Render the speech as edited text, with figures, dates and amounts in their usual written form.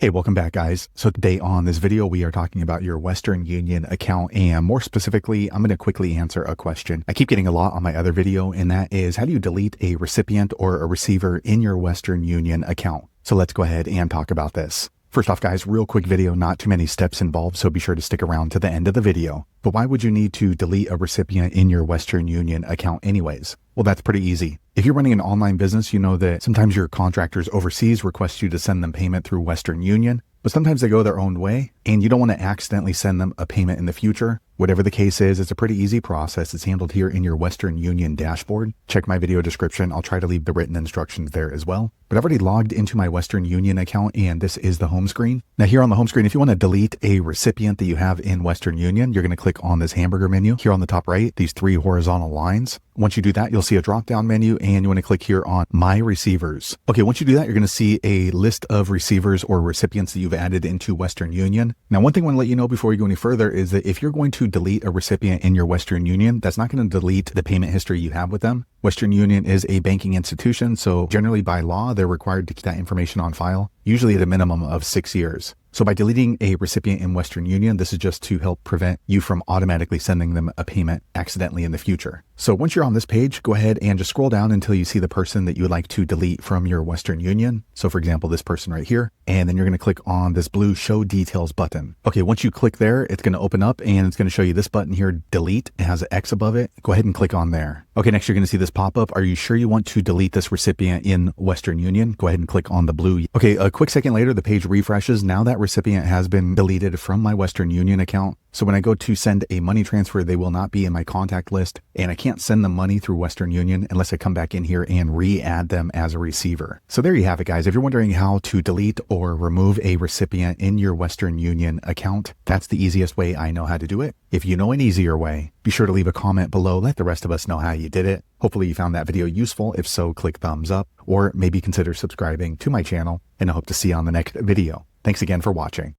Hey, welcome back, guys. So today on this video, we are talking about your Western Union account, and more specifically, I'm going to quickly answer a question I keep getting a lot on my other video, and that is, how do you delete a recipient or a receiver in your Western Union account? So let's go ahead and talk about this. First off, guys, real quick video, not too many steps involved, so be sure to stick around to the end of the video. But why would you need to delete a recipient in your Western Union account anyways? Well, that's pretty easy. If you're running an online business, you know that sometimes your contractors overseas request you to send them payment through Western Union, but sometimes they go their own way, and you don't want to accidentally send them a payment in the future. Whatever the case is, it's a pretty easy process. It's handled here in your Western Union dashboard. Check my video description. I'll try to leave the written instructions there as well. But I've already logged into my Western Union account, and this is the home screen. Now here on the home screen, if you want to delete a recipient that you have in Western Union, you're going to click on this hamburger menu here on the top right, these three horizontal lines. Once you do that, you'll see a drop-down menu, and you want to click here on My Receivers. Okay, once you do that, you're going to see a list of receivers or recipients that you've added into Western Union. Now, one thing I want to let you know before we go any further is that if you're going to delete a recipient in your Western Union, that's not going to delete the payment history you have with them. Western Union is a banking institution, so generally by law, they're required to keep that information on file, usually at a minimum of 6 years. So by deleting a recipient in Western Union, this is just to help prevent you from automatically sending them a payment accidentally in the future. So once you're on this page, go ahead and just scroll down until you see the person that you would like to delete from your Western Union. So for example, this person right here, and then you're going to click on this blue Show Details button. Okay, once you click there, it's going to open up and it's going to show you this button here, Delete. It has an X above it. Go ahead and click on there. Okay, next you're going to see this pop up. Are you sure you want to delete this recipient in Western Union? Go ahead and click on the blue. Okay, a quick second later, the page refreshes. Now that recipient has been deleted from my Western Union account. So when I go to send a money transfer, they will not be in my contact list, and I can't send them money through Western Union unless I come back in here and re-add them as a receiver. So there you have it, guys. If you're wondering how to delete or remove a recipient in your Western Union account, that's the easiest way I know how to do it. If you know an easier way, be sure to leave a comment below. Let the rest of us know how you did it. Hopefully you found that video useful. If so, click thumbs up, or maybe consider subscribing to my channel, and I hope to see you on the next video. Thanks again for watching.